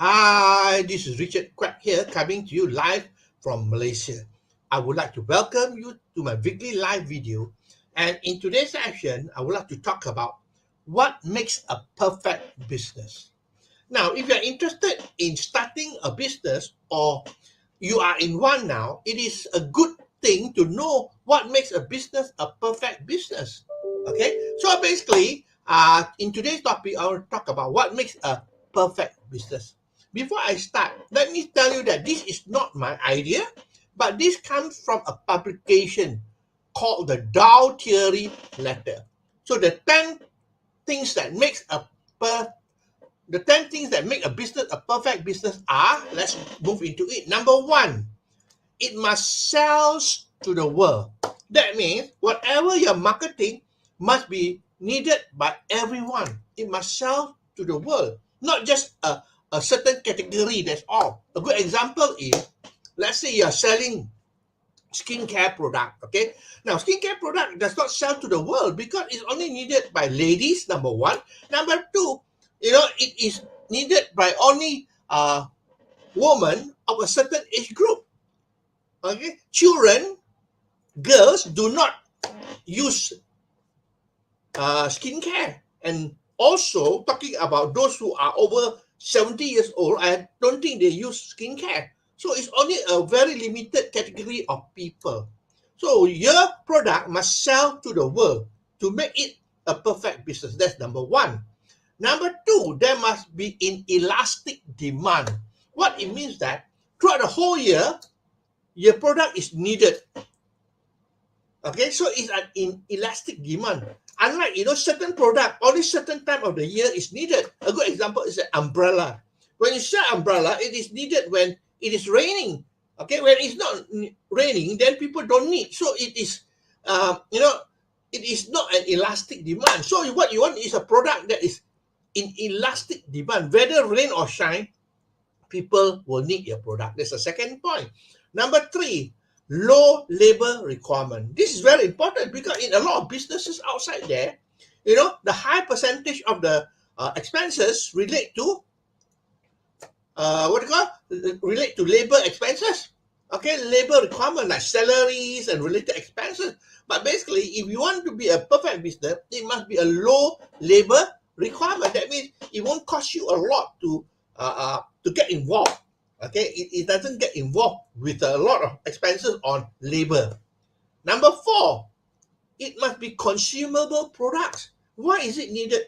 Hi, this is Richard Quack here, coming to you live from Malaysia. I would like to welcome you to my weekly live video. And in today's session, I would like to talk about what makes a perfect business. Now, if you're interested in starting a business or you are in one now, it is a good thing to know what makes a business a perfect business. Okay, so basically, in today's topic, I will talk about what makes a perfect business. Before I start, let me tell you that this is not my idea, but this comes from a publication called the Dow Theory Letter. So things that makes a per the 10 things that make a business a perfect business are, let's move into it. Number one, it must sell to the world. That means whatever you're marketing must be needed by everyone. It must sell to the world, not just a certain category, that's all. A good example is, let's say you're selling skincare product, okay? Now, skincare product does not sell to the world because it's only needed by ladies, number one. Number two, it is needed by only women of a certain age group, okay? Children, girls do not use skincare. And also, talking about those who are over 70 years old, I don't think they use skincare. So it's only a very limited category of people. So your product must sell to the world to make it a perfect business. That's number one. Number two, there must be an elastic demand. What it means that throughout the whole year, your product is needed. Okay, so it's an inelastic demand. Unlike, certain product, only certain time of the year is needed. A good example is an umbrella. When you sell umbrella, it is needed when it is raining. Okay, when it's not raining, then people don't need. So it is, it is not an elastic demand. So what you want is a product that is in elastic demand. Whether rain or shine, people will need your product. That's the second point. Number three, low labor requirement. This is very important because in a lot of businesses outside there, the high percentage of the expenses relate to relate to labor expenses. Okay, labor requirement like salaries and related expenses. But basically, if you want to be a perfect business, it must be a low labor requirement. That means it won't cost you a lot to get involved. Okay, it doesn't get involved with a lot of expenses on labor. Number four, it must be consumable products. Why is it needed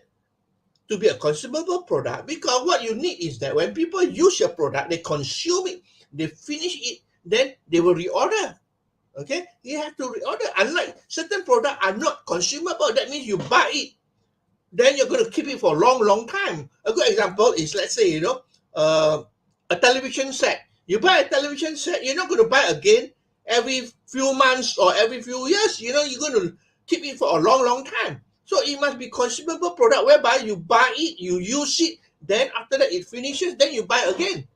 to be a consumable product? Because what you need is that when people use your product, they consume it, they finish it, then they will reorder. Okay, you have to reorder. Unlike certain products are not consumable, that means you buy it, then you're going to keep it for a long time. A good example is, let's say, a television set. You buy a television set, you're not going to buy again every few months or every few years. You're going to keep it for a long time. So it must be consumable product whereby you buy it, you use it, then after that it finishes, then you buy again.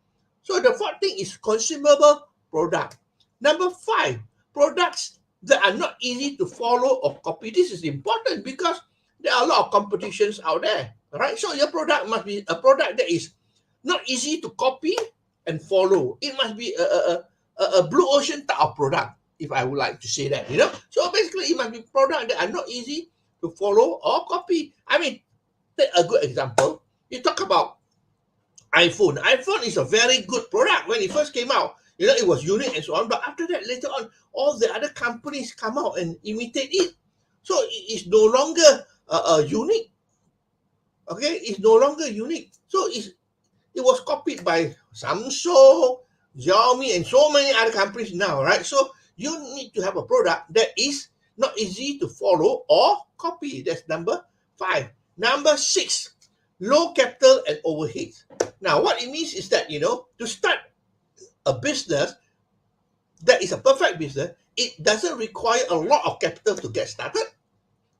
So the fourth thing is consumable product. Number five, products that are not easy to follow or copy. This is important because there are a lot of competitions out there. All right, so your product must be a product that is not easy to copy and follow. It must be a blue ocean type of product, if I would like to say that. So basically, it must be product that are not easy to follow or copy. I mean, take a good example. You talk about iPhone. iPhone is a very good product when it first came out. It was unique and so on. But after that, later on, all the other companies come out and imitate it. So it is no longer unique. Okay, it's no longer unique. So it was copied by Samsung, Xiaomi, and so many other companies now, right? So you need to have a product that is not easy to follow or copy. That's number five. Number six, low capital and overhead. Now, what it means is that, to start a business that is a perfect business, it doesn't require a lot of capital to get started.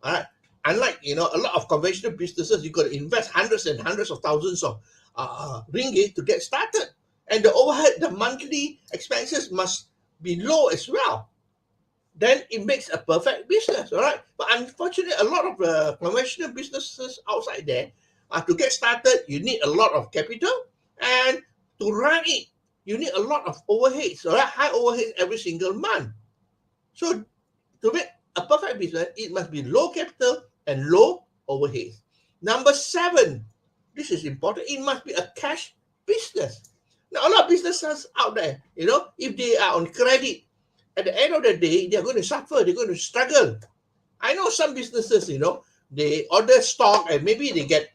All right. Unlike, a lot of conventional businesses, you got to invest hundreds and hundreds of thousands of ringgit to get started. And the overhead, the monthly expenses must be low as well. Then it makes a perfect business, all right? But unfortunately, a lot of conventional businesses outside there, to get started, you need a lot of capital. And to run it, you need a lot of overheads, all right? High overheads every single month. So to make a perfect business, it must be low capital and low overheads. Number 7, this is important, it must be a cash business. Now, a lot of businesses out there, if they are on credit, at the end of the day, they're going to suffer, they're going to struggle. I know some businesses, they order stock and maybe they get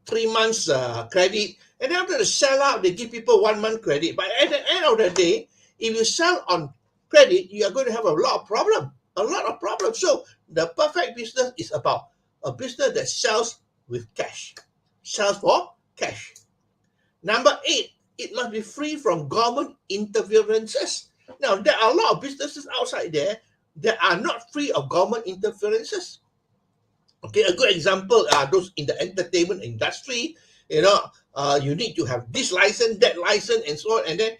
3 months credit, and then after they sell out, they give people 1 month credit. But at the end of the day, if you sell on credit, you are going to have a lot of problems. So the perfect business is about a business that sells with cash, sells for cash. Number 8, it must be free from government interferences. Now, there are a lot of businesses outside there that are not free of government interferences. Okay, a good example are those in the entertainment industry. You need to have this license, that license, and so on, and then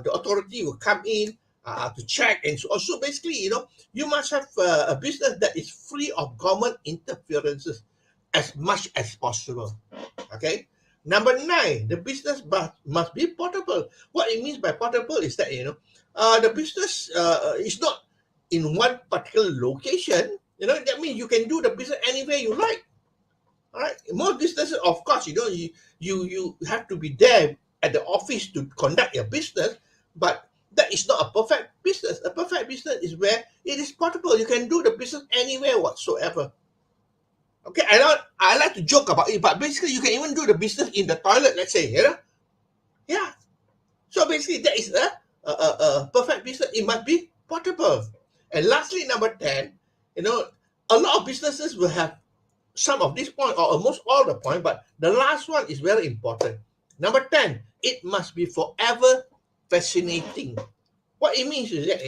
the authority will come in to check and so on. So basically, you must have a business that is free of government interferences as much as possible. Okay. Number 9, the business must be portable. What it means by portable is that the business is not in one particular location. That means you can do the business anywhere you like. All right. Most businesses, of course, you have to be there at the office to conduct your business, but that is not a perfect business. A perfect business is where it is portable. You can do the business anywhere whatsoever. Okay, I like to joke about it, but basically you can even do the business in the toilet, let's say, Yeah. So basically that is a perfect business. It must be portable. And lastly, number 10, a lot of businesses will have some of this point or almost all the point, but the last one is very important. Number 10, it must be forever fascinating. What it means is that,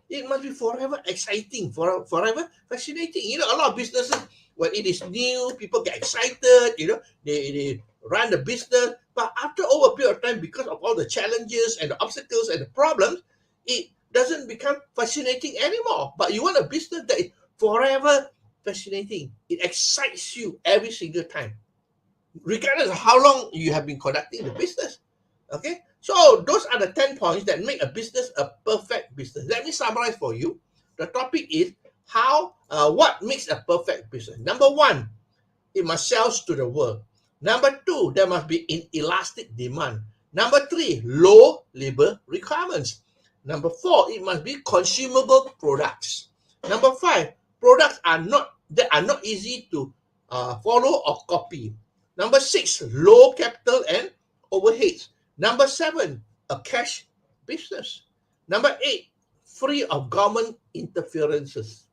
it must be forever exciting, forever fascinating. A lot of businesses, when it is new, people get excited, they run the business. But after over a period of time, because of all the challenges and the obstacles and the problems, it doesn't become fascinating anymore. But you want a business that is forever fascinating. It excites you every single time, regardless of how long you have been conducting the business. Okay, so those are the 10 points that make a business a perfect business. Let me summarize for you. The topic is what makes a perfect business. Number 1, it must sell to the world. Number 2, there must be inelastic demand. Number 3, low labor requirements. Number 4, it must be consumable products. Number 5, products that are not easy to follow or copy. Number 6, low capital and overheads. Number 7, a cash business. Number 8, free of government interferences.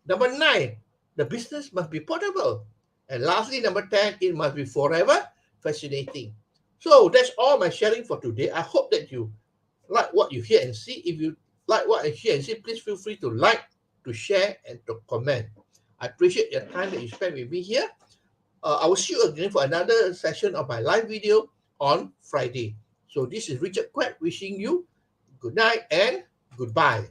Number 9, the business must be portable. And lastly, number 10, it must be forever fascinating. So that's all my sharing for today. I hope that you like what you hear and see. If you like what I hear and see, please feel free to like, to share, and to comment. I appreciate your time that you spent with me here. I will see you again for another session of my live video on Friday. So this is Richard Quack wishing you good night and goodbye.